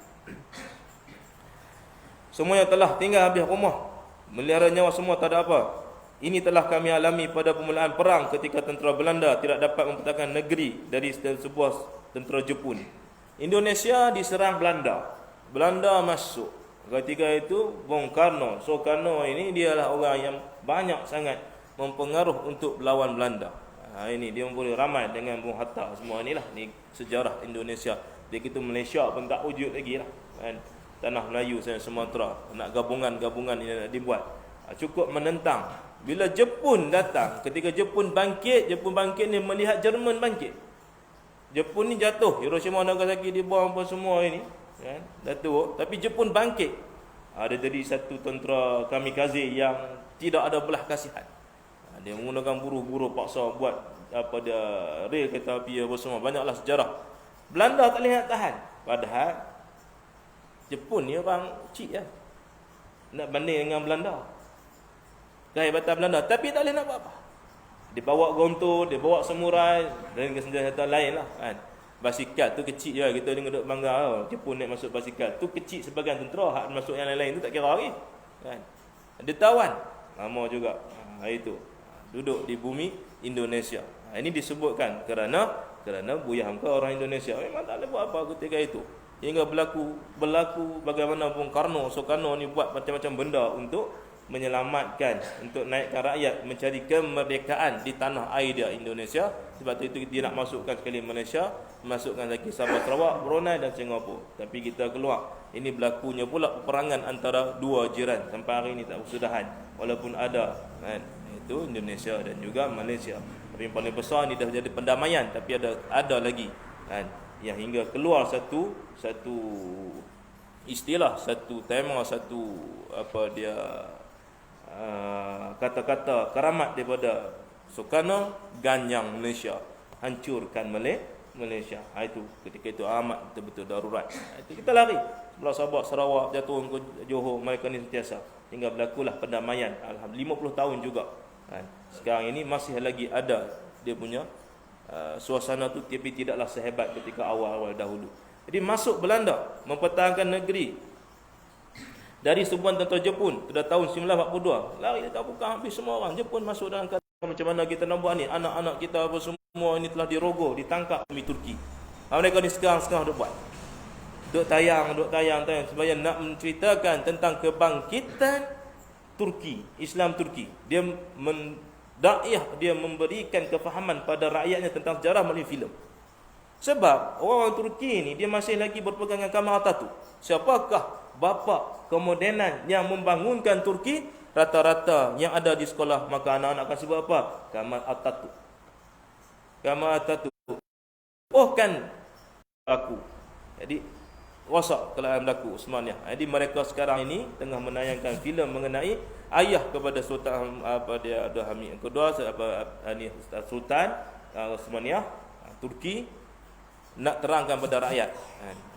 Semuanya telah tinggal habis rumah, melihara nyawa semua tak ada apa. Ini telah kami alami pada permulaan perang ketika tentera Belanda tidak dapat mempertahankan negeri dari sebuah tentera Jepun. Indonesia diserang Belanda. Belanda masuk. Ketika itu Bung Karno, Soekarno ini dialah orang yang banyak sangat mempengaruh untuk melawan Belanda. Ini dia boleh ramai dengan Bung Hatta semua inilah ni sejarah Indonesia. Dia kata Malaysia pun tak wujud lagi lah kan. Tanah Melayu dan Sumatera nak gabungan-gabungan ini nak dibuat. Cukup menentang. Bila Jepun datang, ketika Jepun bangkit ni melihat Jerman bangkit. Jepun ni jatuh, Hiroshima Nagasaki dibom apa semua ini kan, jatuh, tapi Jepun bangkit. Ada jadi satu tentera kamikaze yang tidak ada belah kasihan. Dia menggunakan buruh-buruh paksa buat apa dia rel kereta api apa semua, banyaklah sejarah. Belanda tak boleh nak tahan, padahal Jepun ni orang cik lah nak banding dengan Belanda, kehebatan Belanda, tapi tak boleh nak buat apa. Dia bawa gontor, dia bawa samurai dan senjata lain lah kan. Basikal tu kecil je, kita ni duduk bangga Jepun naik masuk basikal tu kecil sebagian tentera, hak masuk yang lain-lain tu tak kira lagi kan. Dia tawan lama juga. Itu duduk di bumi Indonesia. Ini disebutkan kerana Buya Hamka orang Indonesia. Memang tak boleh buat apa ketika itu. Hingga berlaku bagaimana Bung Karno, Soekarno ni buat macam-macam benda untuk menyelamatkan, untuk naikkan rakyat mencari kemerdekaan di tanah air dia Indonesia. Sebab itu dia nak masukkan sekali Malaysia, masukkan lagi Sabah, Sarawak, Brunei dan Singapura. Tapi kita keluar. Ini berlakunya pula peperangan antara dua jiran sampai hari ini tak bersudahan, walaupun ada kan, itu Indonesia dan juga Malaysia. Tapi yang paling besar ni dah jadi pendamaian, tapi ada lagi kan, yang hingga keluar satu istilah, satu tema, satu apa dia kata-kata karamat daripada Soekarno, ganyang Malaysia, hancurkan Malaysia. Itu ketika itu amat betul-betul darurat. Itu kita lari sebelah Sabah, Sarawak, jatuh ke Johor, mereka ni sentiasa hingga berlakulah pendamaian. Alhamdulillah 50 tahun juga kan. Sekarang ini masih lagi ada dia punya suasana tu, tapi tidaklah sehebat ketika awal-awal dahulu. Jadi masuk Belanda mempertahankan negeri dari serbuan tentera Jepun pada tahun 1942. Lari tak bukan habis semua orang. Jepun masuk dalam kata macam mana kita nak buat ni, anak-anak kita apa semua ini telah dirogoh, ditangkap oleh Turki. Mereka ni sekarang dah buat. Duk tayang supaya nak menceritakan tentang kebangkitan Turki, Islam Turki. Dia dia memberikan kefahaman pada rakyatnya tentang sejarah melalui filem. Sebab orang Turki ni dia masih lagi berpegang dengan Kemal Atatürk. Siapakah bapa kemodenan yang membangunkan Turki? Rata-rata yang ada di sekolah, maka anak-anak akan sebut apa? Kemal Atatürk. Kemal Atatürk. Oh kan aku. Jadi rosak kelahiran berlaku semuanya. Jadi mereka sekarang ini tengah menayangkan filem mengenai ayah kepada Sultan Abdul Hamid kedua, Sultan Osmania Turki, nak terangkan pada rakyat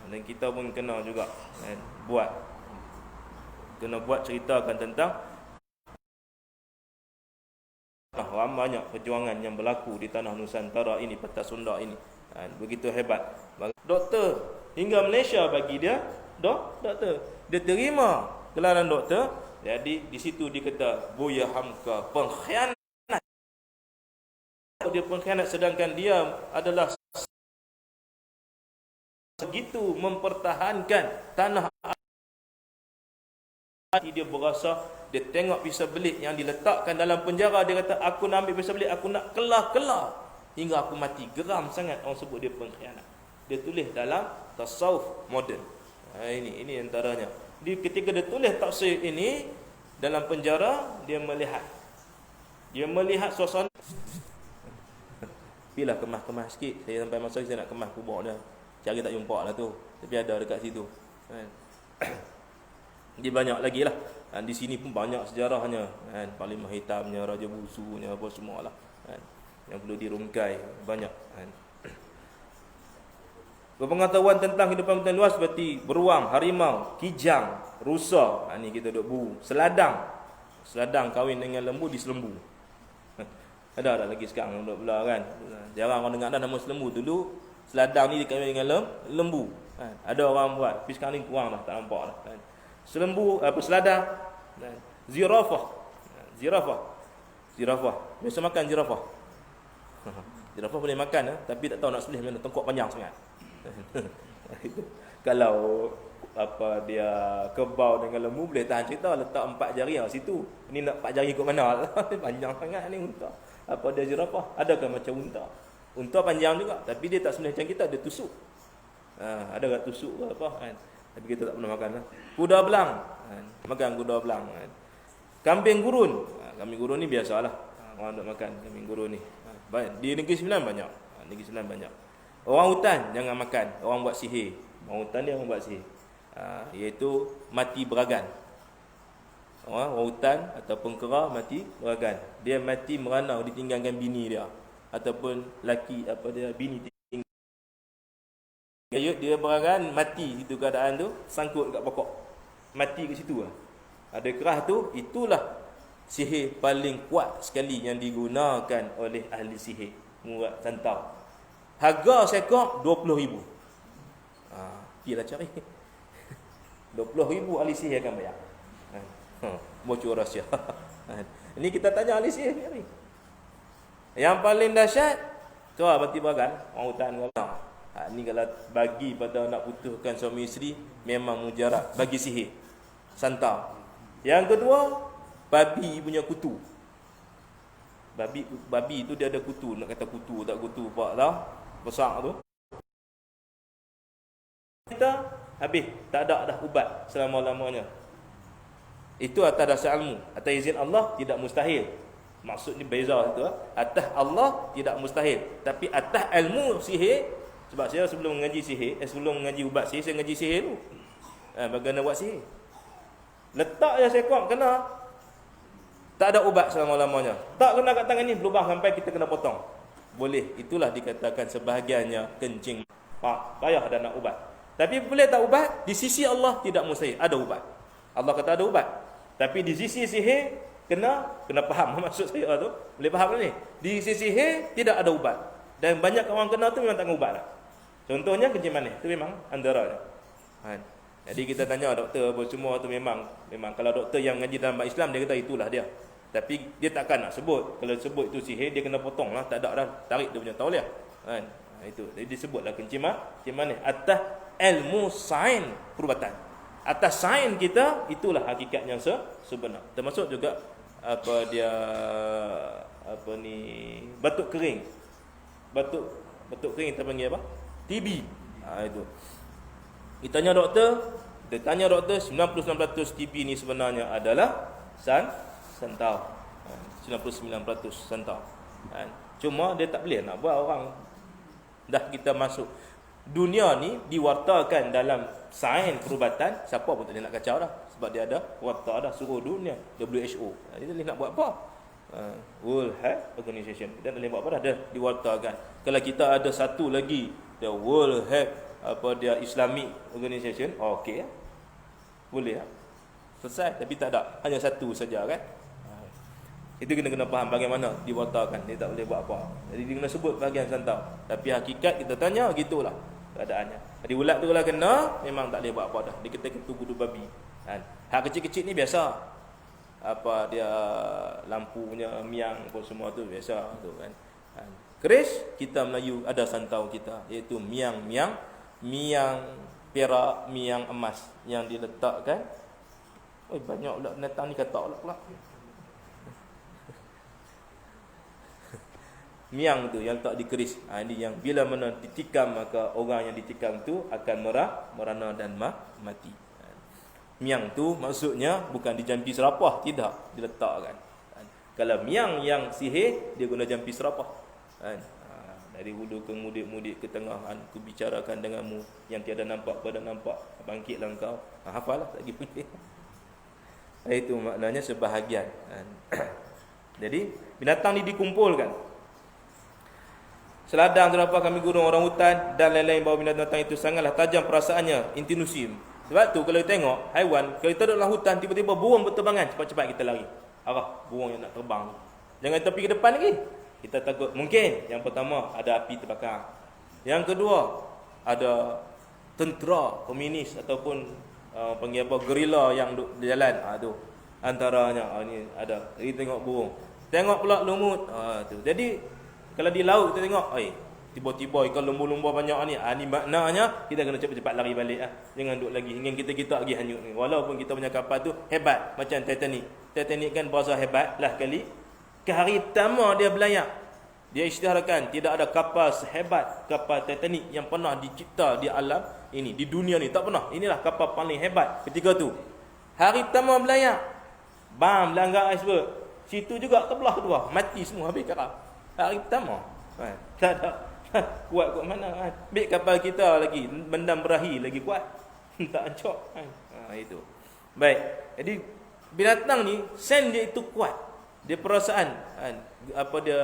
dan kita pun kena juga buat ceritakan tentang banyak perjuangan yang berlaku di tanah Nusantara ini, Peta Sunda ini. Begitu hebat. Doktor hingga Malaysia bagi dia doktor. Dia terima gelaran doktor. Jadi di situ dikata Buya Hamka pengkhianat. Dia pengkhianat sedangkan dia adalah segitu mempertahankan tanah air. Dia berasa, dia tengok pisau belit yang diletakkan dalam penjara, dia kata aku nak ambil pisau belit, aku nak kelah hingga aku mati. Geram sangat orang sebut dia pengkhianat. Dia tulis dalam tasawuf moden. Ini antaranya. Ketika dia tulis tafsir ini dalam penjara, dia melihat suasana. Bila kemas-kemas sikit, saya sampai masa saya nak kemas kubur dia, cari tak jumpa lah tu, tapi ada dekat situ kan. Dia banyak lagi lah. Di sini pun banyak sejarahnya kan. Parlimen Hitamnya, Raja Busunya, apa semualah kan, yang perlu dirungkai banyak kan. Berpengetahuan tentang kehidupan hutan luas seperti beruang, harimau, kijang, rusa. Ni kita duduk buru. Seladang kahwin dengan lembu di Selembu. Ada lagi sekarang duduk belah kan. Jarang orang dengar dah nama Selembu. Dulu seladang ni dikahwin dengan lembu kan. Ada orang buat, tapi sekarang ni kurang dah, tak nampak dah kan. Selembu, seladang, zirafah. Zirafah. Biasa makan zirafah. Zirafah boleh makan, tapi tak tahu nak sembelih mana, tengkok panjang sangat. Kalau apa dia kebau dengan lembu boleh tahan cerita, letak 4 jari kat situ. Ini nak 4 jari ikut mana? Panjang sangat ni unta. Apa dia zirafah? Adakah macam unta? Unta panjang juga, tapi dia tak sembelih macam kita, dia tusuk. Ada tak tusuk ke apa kan? Tapi kita tak pernah makan lah. Kuda belang, makan kuda belang kan. Kambing gurun. Kambing gurun ni biasalah. Orang nak makan kambing gurun ni. Di Negeri Sembilan banyak. Negeri Sembilan banyak. Orang hutan jangan makan. Orang buat sihir. Orang hutan dia orang buat sihir. Iaitu mati beragan. Orang hutan ataupun kera mati beragan. Dia mati merana ditinggalkan bini dia. Ataupun laki apa dia bini tinggal. Dia beragan mati itu keadaan tu, sangkut kat pokok. Mati kat situ lah. Ada kerah tu, itulah sihir paling kuat sekali yang digunakan oleh ahli sihir membuat santau. Harga seekor 20,000. Pilah cari. 20,000 ahli sihir akan bayar. Bocor rahsia. Ini kita tanya ahli sihir ni. Yang paling dahsyat tu mati beragan, orang hutan kata. Ni kalau bagi pada nak putuskan suami isteri memang mujarab bagi sihir. Santau. Yang kedua, babi punya kutu. Babi tu dia ada kutu, nak kata kutu tak kutu pak tahu. Besar tu. Kita habis, tak ada dah ubat selama-lamanya. Itu atas dasar ilmu. Atas izin Allah tidak mustahil. Maksud ni beza itu. Atas Allah tidak mustahil. Tapi atas ilmu sihir, sebab saya sebelum mengaji sihir, sebelum mengaji ubat sihir, saya mengaji sihir tu. Bagaimana buat sihir. Letak je sekok kena. Tak ada ubat selama-lamanya. Tak kena kat tangan ni berubah sampai kita kena potong. Boleh. Itulah dikatakan sebahagiannya kencing. Payah dah nak ubat. Tapi boleh tak ubat? Di sisi Allah tidak mustahil. Ada ubat. Allah kata ada ubat. Tapi di sisi sihir, kena faham maksud saya tu. Boleh faham ni? Di sisi sihir, tidak ada ubat. Dan banyak orang kena tu memang tak kena ubat lah. Contohnya kencing manis. Itu memang antaranya. Jadi kita tanya doktor apa semua tu memang kalau doktor yang mengaji dalam Islam dia kata itulah dia. Tapi dia takkan nak sebut. Kalau sebut itu sihir dia kena potong lah. Tak ada dah tarik dia punya tauliah. Itu. Jadi disebutlah kencing manis atas ilmu sains perubatan. Atas sains kita itulah hakikat yang sebenar. Termasuk juga batuk kering. Batuk kering kita panggil apa? TB. Itu. Kita tanya doktor 99% TB ni sebenarnya adalah santau. 99% santau. Cuma dia tak boleh nak buat orang. Dah kita masuk dunia ni diwartakan dalam sains perubatan, siapa pun tak boleh nak kacau dah. Sebab dia ada warta dah suruh dunia, WHO. Dia tak boleh nak buat apa. World Health Organization. Dia tak boleh buat apa dah, dia diwartakan. Kalau kita ada satu lagi, the World Health Islamic Organization, okey ya. Boleh ya. Selesai, tapi tak ada. Hanya satu saja kan. Itu kena faham bagaimana diwartakan. Dia tak boleh buat apa. Jadi dia kena sebut bahagian santau. Tapi hakikat kita tanya, gitulah keadaannya. Jadi ulat tu kalau kena, memang tak boleh buat apa dah. Dia kata ketu kudu babi. Hak kecil-kecil ni biasa. Apa dia lampunya miang pun semua tu biasa tu kan. Keris kita Melayu ada santau kita, iaitu miang perak, miang emas yang diletakkan. Banyak pula binatang ni kata pula. Miang tu yang tak dikeris. Ini yang bila mana ditikam, maka orang yang ditikam tu akan merana dan mati. Miang tu maksudnya bukan dijampi serapah, tidak, diletakkan. Kalau miang yang sihir, dia guna jampi serapah. Dari hulu ke mudik-mudik ke tengah, aku bicarakan denganmu yang tiada nampak pada nampak, bangkitlah engkau. Hafallah lagi punya. Itu maknanya sebahagian. Jadi binatang ni dikumpulkan. Seladang terdapat kami gurung orang hutan dan lain-lain bahawa binatang itu sangatlah tajam perasaannya, intinusim. Sebab tu kalau tengok haiwan, kalau kita duduk dalam hutan tiba-tiba burung berterbangan, cepat-cepat kita lari. Arah burung yang nak terbang. Jangan tepi ke depan lagi. Kita takut. Mungkin yang pertama ada api terbakar. Yang kedua ada tentera komunis ataupun panggil apa, gerila yang duduk di jalan. Tu antaranya ni ada. Jadi tengok burung. Tengok pula lumut. Tu. Jadi kalau di laut kita tengok, tiba-tiba ikan lumba-lumba banyak ni. Ni maknanya kita kena cepat-cepat lari balik lah. Jangan duduk lagi. Ingin kita lagi hanyut ni. Walaupun kita punya kapal tu hebat macam Titanic. Titanic kan berasa hebat lah kali. Ke hari pertama dia berlayar, dia isytiharkan tidak ada kapal sehebat kapal Titanic yang pernah dicipta di alam ini, di dunia ni. Tak pernah. Inilah kapal paling hebat ketika tu. Hari pertama berlayar, bam, langgar iceberg. Situ juga terbelah kedua, mati semua habis karam. Hari pertama. Tak ada. Kuat mana? Ambil kapal kita lagi, bendam berahi lagi kuat. Tak ancok. Itu. Baik. Jadi binatang ni sen dia itu kuat. Dia perasaan dia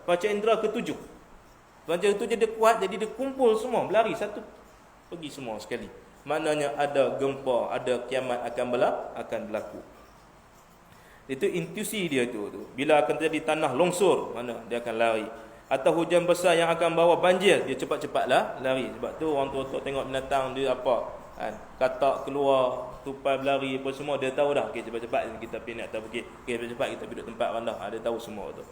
panca indera ketujuh. Panca ketujuh dia kuat, jadi dia kumpul semua, berlari satu, pergi semua sekali. Maknanya ada gempa, ada kiamat akan berlaku. Itu intuisi dia tu. Bila akan terjadi tanah longsor, mana dia akan lari. Atau hujan besar yang akan bawa banjir, dia cepat-cepatlah lari. Sebab tu orang tua tengok binatang dia katak keluar, tupai berlari apa semua, dia tahu dah. Okey, cepat-cepat kita pergi naik atas bukit. Okey, cepat-cepat kita duduk tempat rendah. Dia tahu semua tu.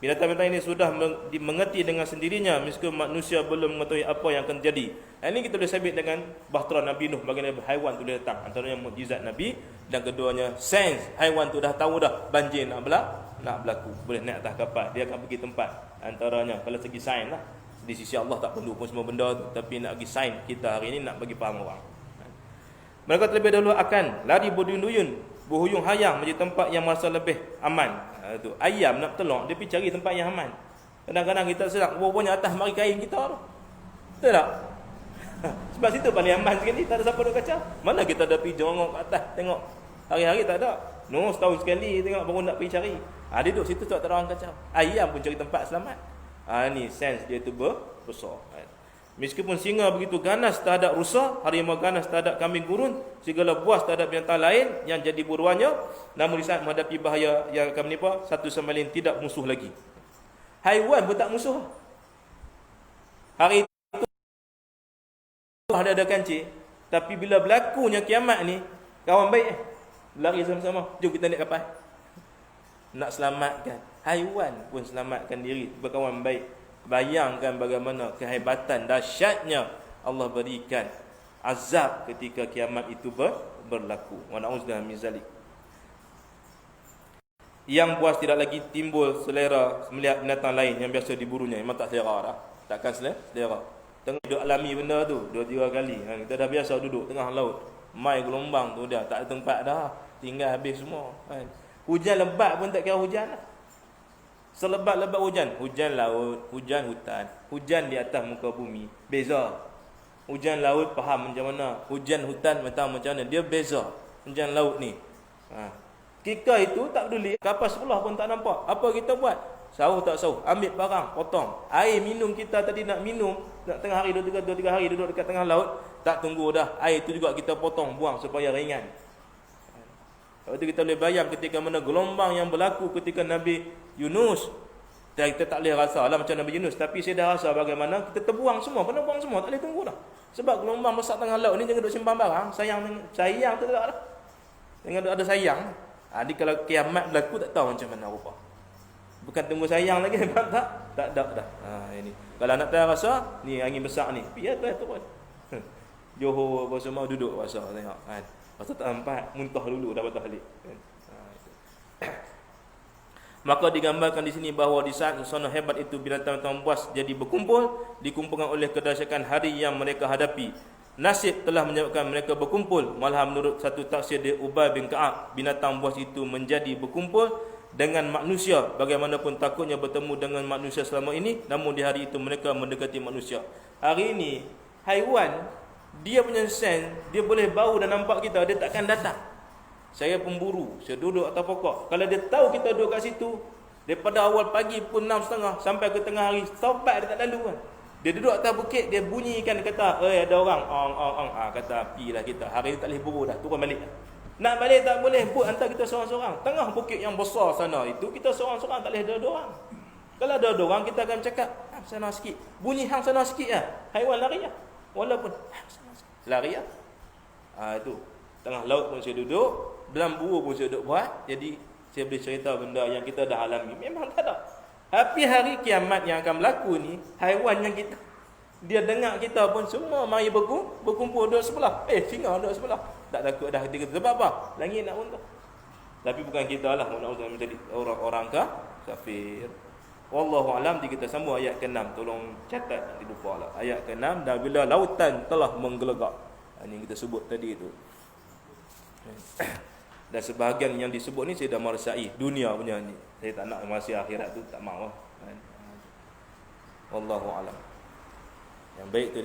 Binatang-binatang ini sudah mengerti dengan sendirinya meskipun manusia belum mengetahui apa yang akan terjadi. Ini kita boleh sabit dengan bahtera Nabi Nuh, bagaimana haiwan tu dia datang. Antaranya mukjizat Nabi, dan keduanya sains. Haiwan tu dah tahu dah banjir nak berlaku. Boleh naik atas kapal, dia akan pergi tempat. Antaranya kalau segi sains lah, di sisi Allah tak perlu pun semua benda tu, tapi nak bagi sains kita hari ini nak bagi faham orang. Mereka terlebih dahulu akan lari berduyun-duyun, berhuyung hayang menjadi tempat yang merasa lebih aman. Tu ayam nak telok, dia pergi cari tempat yang aman. Kadang-kadang kita sedang rupanya atas mari kain kita tu. Betul tak? Sebab situ paling aman sekali, tak ada siapa nak kacau. Mana kita ada pergi jongok ke atas tengok. Hari-hari tak ada. Setahun sekali tengok baru nak pergi cari. Dia duduk situ tak ada orang kacau. Ayam pun cari tempat selamat. Ni sense dia tu besar. Meskipun singa begitu ganas terhadap rusa, harimau ganas terhadap kambing gurun, segala buas terhadap binatang lain yang jadi buruannya, namun di saat menghadapi bahaya yang akan menimpa, satu sama lain tidak musuh lagi. Haiwan pun tak musuh. Hari itu ada kancing, tapi bila berlakunya kiamat ni, kawan baik lari sama-sama, jom kita naik kapal. Nak selamatkan. Haiwan pun selamatkan diri, berkawan baik. Bayangkan bagaimana kehebatan dahsyatnya Allah berikan azab ketika kiamat itu berlaku. Wa na'udzubillahi min zalik. Yang buas tidak lagi timbul selera melihat binatang lain yang biasa diburunya. Memang tak selera dah. Takkan selera. Tengah duduk alami benda tu 2-3 kali. Kita dah biasa duduk tengah laut. Mai gelombang tu dah tak ada tempat dah. Tinggal habis semua. Hujan lebat pun tak kira hujan lah. Selebat-lebat hujan. Hujan laut, hujan hutan, hujan di atas muka bumi. Beza. Hujan laut faham macam mana, hujan hutan macam mana. Dia beza. Hujan laut ni. Kita itu tak peduli. Kapal sebelah pun tak nampak. Apa kita buat? Sahur tak sahur. Ambil barang, potong. Air minum kita tadi nak minum. Nak tengah hari, 2-3 hari duduk dekat tengah laut. Tak tunggu dah. Air itu juga kita potong, buang supaya ringan. Lepas tu kita boleh bayang ketika mana gelombang yang berlaku ketika Nabi Yunus. Kita tak boleh rasa lah macam Nabi Yunus, tapi saya dah rasa bagaimana kita terbuang semua, kena buang semua, tak boleh tunggu dah. Sebab gelombang besar tengah laut ni jangan duk simpan barang, sayang tu tak ada. Jangan ada sayang. Ni kalau kiamat berlaku tak tahu macam mana rupa. Bukan tunggu sayang lagi, tak ada dah. Ini. Kalau nak tahu rasa, ni angin besar ni. Biar turun. Johor apa semua duduk rasa tengok kan. Pasal tak nampak, muntah dulu dah patah balik. Maka digambarkan di sini bahawa di saat suasana hebat itu binatang-binatang buas jadi berkumpul, dikumpulkan oleh kedahsyatan hari yang mereka hadapi. Nasib telah menyebabkan mereka berkumpul. Malah menurut satu tafsir dari Ubay bin Ka'ab, binatang buas itu menjadi berkumpul dengan manusia. Bagaimanapun takutnya bertemu dengan manusia selama ini, namun di hari itu mereka mendekati manusia. Hari ini haiwan dia punya sen, dia boleh bau dan nampak kita, dia takkan datang. Saya pemburu, saya duduk atas pokok. Kalau dia tahu kita duduk kat situ, daripada awal pagi pun 6.30 sampai ke tengah hari, sampai dia tak lalu kan. Dia duduk atas bukit, dia bunyikan, dia kata, ada orang, ong. Kata, apilah kita. Hari ni tak boleh buru dah, turun balik. Nak balik tak boleh, put hantar kita seorang-seorang. Tengah bukit yang besar sana itu, kita seorang-seorang tak boleh ada orang. Kalau ada orang, kita akan cakap, hang sana sikit. Bunyi hang sana sikit lah. Haiwan lari lah. Walaupun, hang sana sikit. Lari lah. Itu. Tengah laut pun saya duduk, dalam buru pun saya duduk buat. Jadi, saya boleh cerita benda yang kita dah alami. Memang tak ada. Tapi hari kiamat yang akan berlaku ni, haiwan yang kita dia dengar kita pun semua mari berkumpul duduk sebelah. Singa duduk sebelah. Tak takut dah kita sebab apa? Langit nak runtuh. Tapi bukan kita lah nak menjadi orang-orang kafir. Wallahu alam. Kita sambung ayat ke-6. Tolong catat, nanti lupa lah. Ayat ke-6, dan bila lautan telah menggelegak. Ini kita sebut tadi tu. Dan sebahagian yang disebut ni saya dah merasai dunia punya ni. Saya tak nak masih akhirat tu, tak mahu lah. Wallahu alam. Yang baik tu